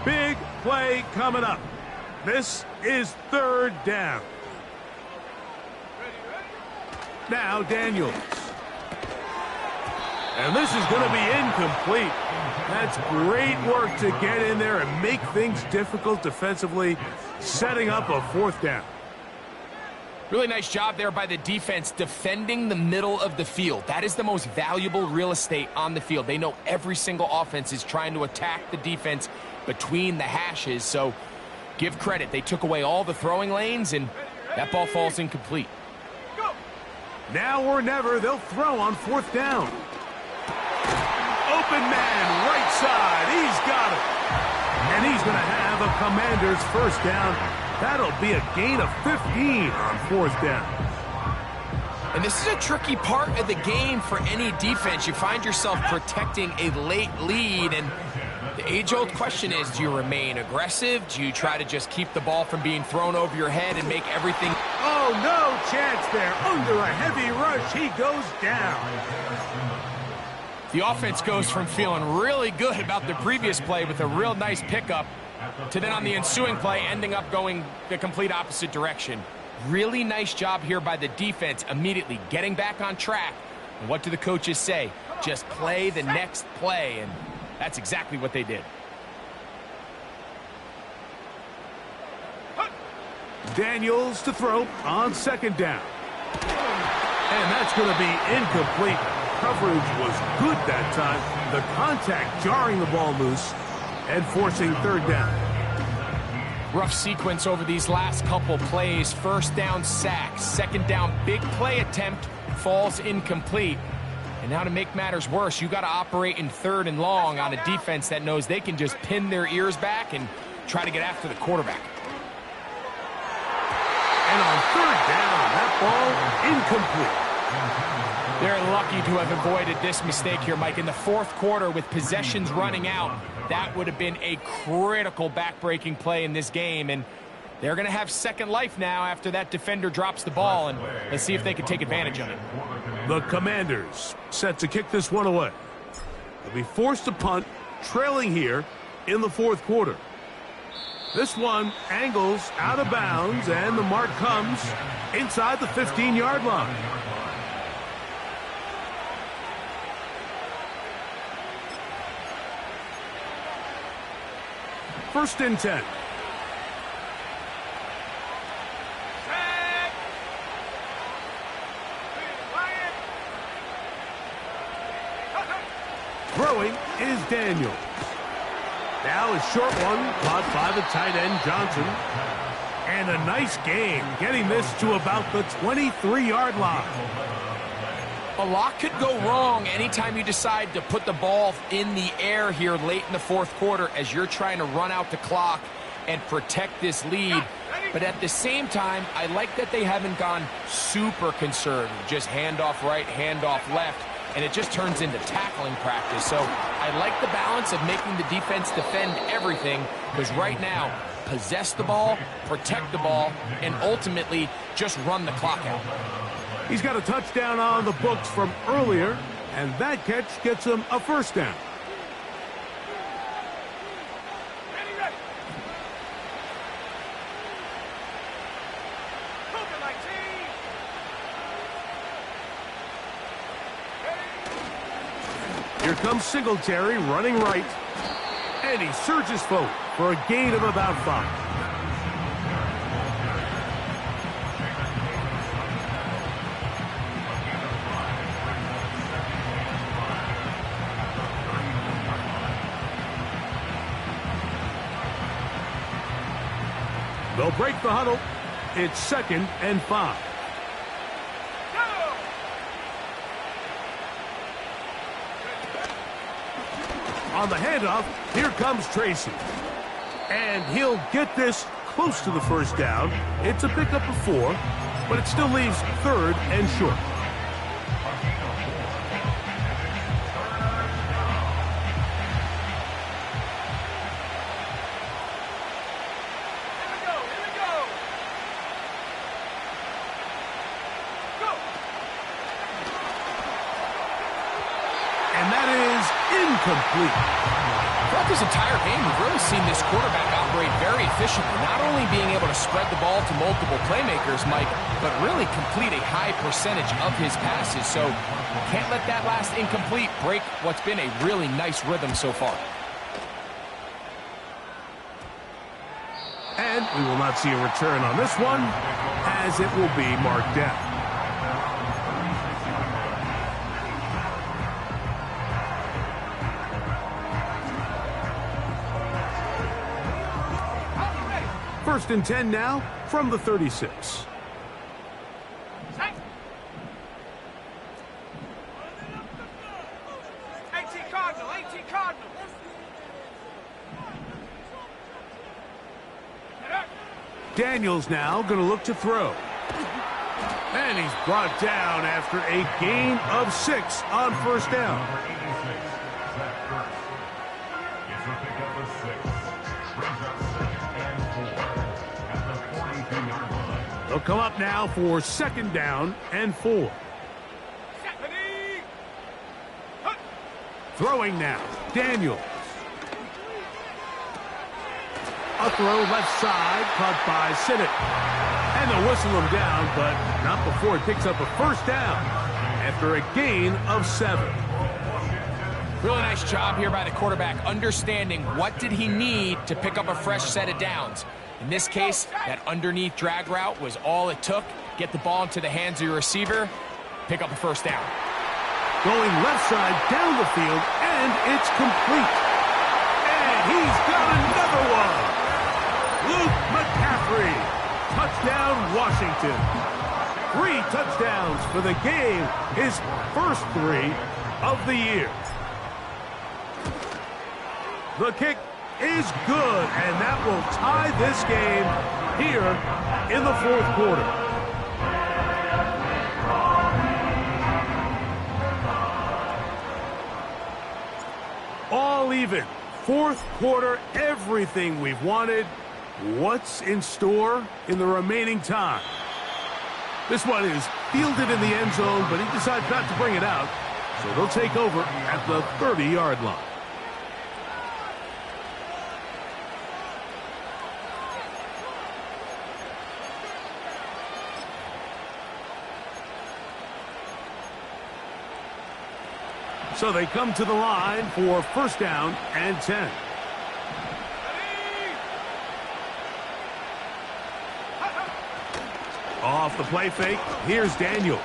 S1: Big play coming up. This is third down. Now Daniels. And this is going to be incomplete. That's great work to get in there and make things difficult defensively, setting up a fourth down.
S3: Really nice job there by the defense defending the middle of the field. That is the most valuable real estate on the field. They know every single offense is trying to attack the defense between the hashes, so give credit. They took away all the throwing lanes, and that ball falls incomplete.
S1: Now or never, they'll throw on fourth down. Open man, right side. He's got it. And he's going to have a Commander's first down. That'll be a gain of 15 on fourth down.
S3: And this is a tricky part of the game for any defense. You find yourself protecting a late lead, and the age-old question is, do you remain aggressive? Do you try to just keep the ball from being thrown over your head and make everything...
S1: Oh, no chance there. Under a heavy rush, he goes down.
S3: The offense goes from feeling really good about the previous play with a real nice pickup to then on the ensuing play ending up going the complete opposite direction. Really nice job here by the defense immediately getting back on track. And what do the coaches say? Just play the next play, and that's exactly what they did.
S1: Daniels to throw on second down. And that's going to be incomplete. Coverage was good that time. The contact jarring the ball loose and forcing third down.
S3: Rough sequence over these last couple plays. First down sack. Second down big play attempt falls incomplete. And now to make matters worse, you got to operate in third and long on a defense that knows they can just pin their ears back and try to get after the quarterback.
S1: And on third down, that ball incomplete.
S3: They're lucky to have avoided this mistake here, Mike. In the fourth quarter, with possessions running out, that would have been a critical back-breaking play in this game. And they're going to have second life now after that defender drops the ball. And let's see if they can take advantage of it.
S1: The Commanders set to kick this one away. They'll be forced to punt, trailing here in the fourth quarter. This one angles out of bounds, and the mark comes inside the 15-yard line. First and 10. Throwing is Daniels. Now a short one caught by the tight end Johnson. And a nice game, getting this to about the 23-yard line.
S3: A lot could go wrong anytime you decide to put the ball in the air here late in the fourth quarter as you're trying to run out the clock and protect this lead. But at the same time, I like that they haven't gone super conservative, just handoff right, handoff left, and it just turns into tackling practice. So I like the balance of making the defense defend everything, because right now, possess the ball, protect the ball, and ultimately just run the clock out.
S1: He's got a touchdown on the books from earlier, and that catch gets him a first down. Here comes Singletary running right, and he surges forward for a gain of about 5. They'll break the huddle. It's 2nd and 5. On the handoff, here comes Tracy. And he'll get this close to the first down. It's a pickup of 4, but it still leaves 3rd and short. And that is incomplete.
S3: Throughout this entire game, we've really seen this quarterback operate very efficiently, not only being able to spread the ball to multiple playmakers, Mike, but really complete a high percentage of his passes. So can't let that last incomplete break what's been a really nice rhythm so far.
S1: And we will not see a return on this one, as it will be marked down. First and 10 now from the 36.
S2: 18 Cardinal, 18 Cardinal.
S1: Daniels now going to look to throw. And he's brought down after a gain of 6 on first down.
S4: Number 86, Zach Ertz. It's a pickup of 6. Brings up 2nd and 4 at the 42-yard line.
S1: They'll come up now for 2nd down and 4. Throwing now, Daniels. A throw left side, caught by Sinnott. And they'll whistle him down, but not before he picks up a first down after a gain of 7.
S3: Really nice job here by the quarterback, understanding what did he need to pick up a fresh set of downs. In this case, that underneath drag route was all it took. Get the ball into the hands of your receiver, pick up a first down.
S1: Going left side down the field, and it's complete. And he's got another one. Luke McCaffrey. Touchdown, Washington. 3 touchdowns for the game. His first 3 of the year. The kick is good, and that will tie this game here in the 4th quarter. All even. 4th quarter, everything we've wanted. What's in store in the remaining time? This one is fielded in the end zone, but he decides not to bring it out. So they'll take over at the 30-yard line. So they come to the line for first down and 10. Off the play fake, here's Daniels.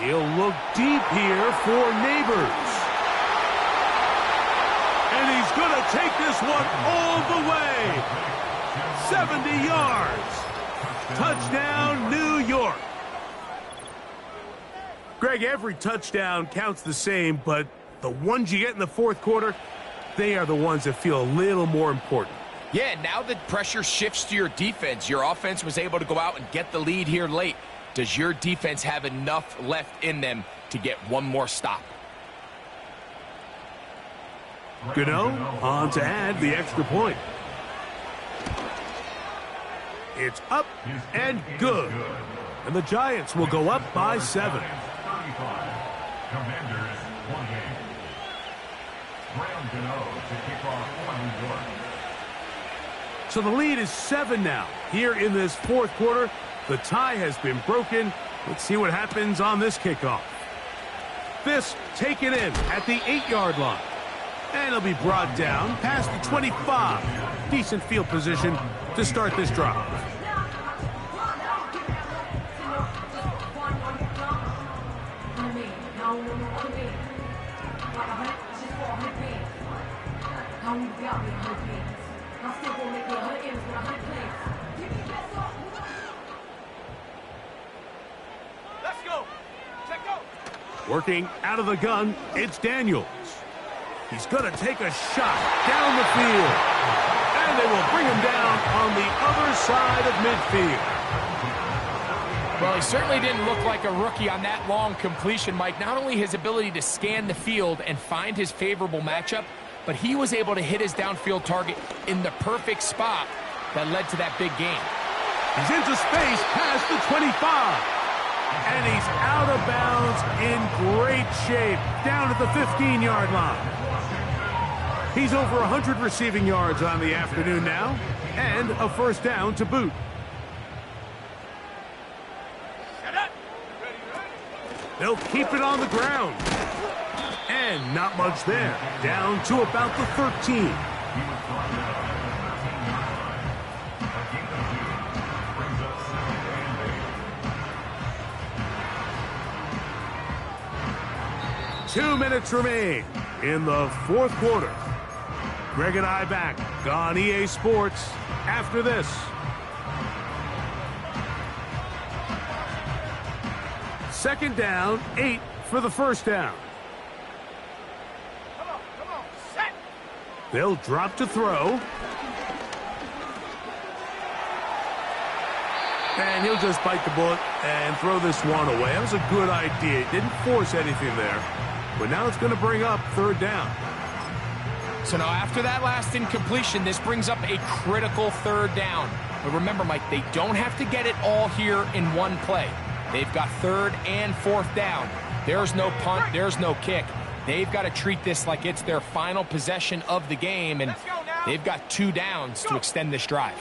S1: He'll look deep here for Neighbors. And he's going to take this one all the way. 70 yards. Touchdown, New York. Greg, every touchdown counts the same, but the ones you get in the 4th quarter, they are the ones that feel a little more important.
S3: Yeah, now the pressure shifts to your defense. Your offense was able to go out and get the lead here late. Does your defense have enough left in them to get one more stop?
S1: Gano on to add the extra point. It's up and good. And the Giants will go up by 7.
S4: Commanders, 1 game. Graham Gano to kick off for New York.
S1: So the lead is 7 now. Here in this 4th quarter, the tie has been broken. Let's see what happens on this kickoff. This taken in at the 8-yard line. And it'll be brought down past the 25. Decent field position to start this drive.
S2: Let's go. Check go.
S1: Working out of the gun, it's Daniels. He's going to take a shot down the field. And they will bring him down on the other side of midfield.
S3: Well, he certainly didn't look like a rookie on that long completion, Mike. Not only his ability to scan the field and find his favorable matchup, but he was able to hit his downfield target in the perfect spot that led to that big gain.
S1: He's into space past the 25. And he's out of bounds in great shape down at the 15-yard line. He's over 100 receiving yards on the afternoon now, and a first down to boot. They'll keep it on the ground. And not much there. Down to about the 13. Two minutes remain in the fourth quarter. Greg and I back on EA Sports after this. Second down, 8 for the first down.
S2: Come on, set.
S1: They'll drop to throw. And he'll just bite the bullet and throw this one away. That was a good idea. Didn't force anything there. But now it's going to bring up third down.
S3: So now after that last incompletion, this brings up a critical third down. But remember, Mike, they don't have to get it all here in one play. They've got third and fourth down. There's no punt, there's no kick. They've got to treat this like it's their final possession of the game, and they've got 2 downs to extend this drive.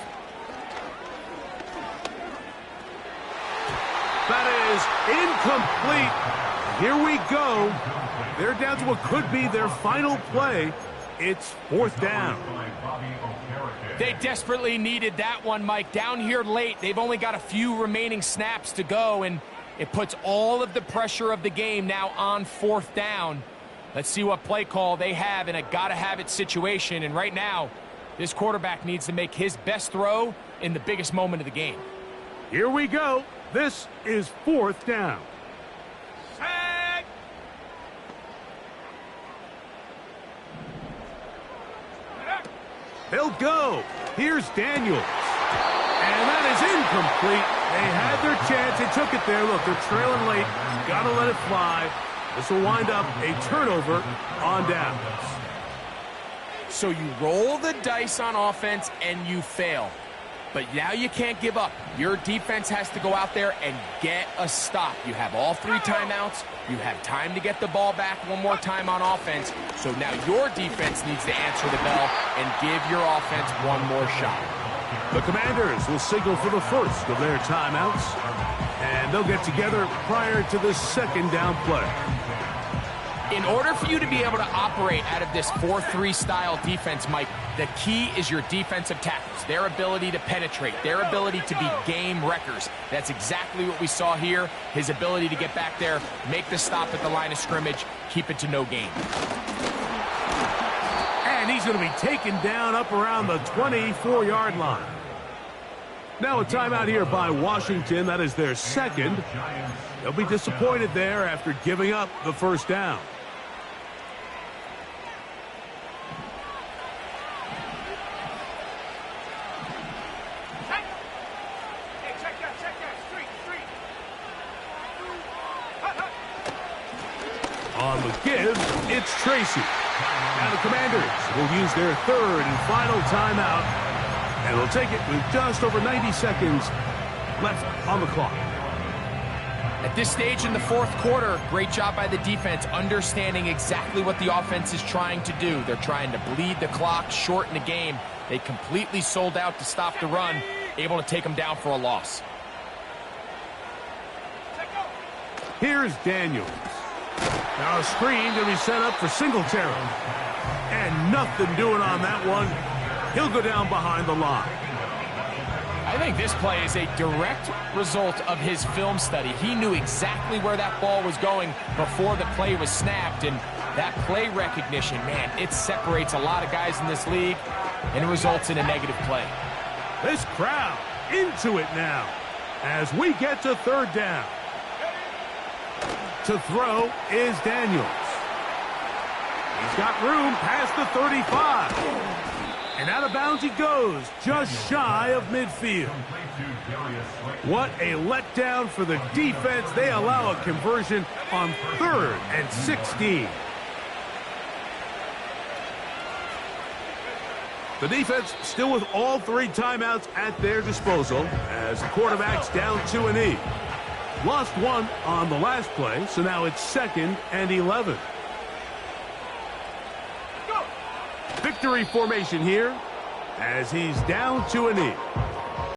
S1: That is incomplete. Here we go. They're down to what could be their final play. It's fourth down.
S3: They desperately needed that one, Mike. Down here late, they've only got a few remaining snaps to go, and it puts all of the pressure of the game now on fourth down. Let's see what play call they have in a gotta-have-it situation, and right now, this quarterback needs to make his best throw in the biggest moment of the game.
S1: Here we go. This is fourth down.
S2: Set.
S1: They'll go. Here's Daniels. And that is incomplete. They had their chance. They took it there. Look, they're trailing late. Got to let it fly. This will wind up a turnover on downs.
S3: So you roll the dice on offense and you fail. But now you can't give up. Your defense has to go out there and get a stop. You have all 3 timeouts. You have time to get the ball back one more time on offense. So now your defense needs to answer the bell and give your offense one more shot.
S1: The Commanders will signal for the first of their timeouts. And they'll get together prior to the second down play.
S3: In order for you to be able to operate out of this 4-3 style defense, Mike, the key is your defensive tackles, their ability to penetrate, their ability to be game wreckers. That's exactly what we saw here, his ability to get back there, make the stop at the line of scrimmage, keep it to no gain.
S1: And he's going to be taken down up around the 24-yard line. Now a timeout here by Washington. That is their second. They'll be disappointed there after giving up the first down. On the give, it's Tracy. Now the Commanders will use their third and final timeout, and they'll take it with just over 90 seconds left on the clock.
S3: At this stage in the fourth quarter, great job by the defense, understanding exactly what the offense is trying to do. They're trying to bleed the clock, shorten the game. They completely sold out to stop the run, able to take them down for a loss.
S1: Here's Daniels. Now a screen going to be set up for Singletary. And nothing doing on that one. He'll go down behind the line.
S3: I think this play is a direct result of his film study. He knew exactly where that ball was going before the play was snapped, and that play recognition, man, it separates a lot of guys in this league, and it results in a negative play.
S1: This crowd into it now as we get to third down. To throw is Daniels. He's got room past the 35. And out of bounds he goes, just shy of midfield. What a letdown for the defense. They allow a conversion on 3rd and 16. The defense still with all 3 timeouts at their disposal as the quarterback's down to a knee. Lost 1 on the last play, so now it's 2nd and 11. Victory formation here as he's down to a knee.